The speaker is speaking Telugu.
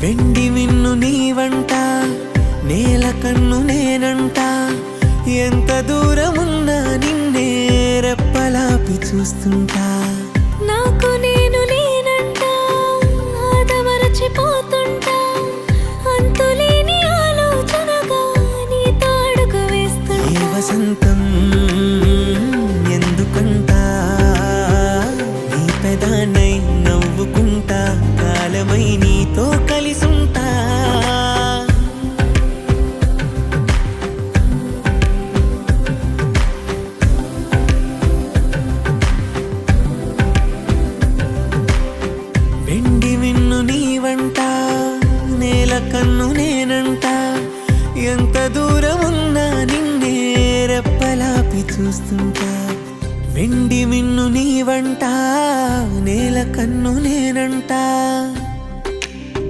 వెండి మిన్ను నీ వంట, నేల కన్ను నేనంట. ఎంత దూరమున్నా నిన్నే రెప్పలాపి చూస్తుంటా. నాకు నేను నేనంట, ఆదమరచిపోతుంటా. అంతులేని ఆలోచనగా నీతో అడుగు వేస్తుంటా. ఏ వసంతం ఎందుకంటా, నీ పెదానై నవ్వుకుంటా. కాలమై నీతో కలిసుంటా. వెండి మిన్ను నీ వంట, నేల కన్ను నేనంట. ఎంత దూరమున్నా నిన్నే రెప్పలాపి చూస్తుంటా. వెండి మిన్ను నీ వంట, నేల కన్ను నేనంట.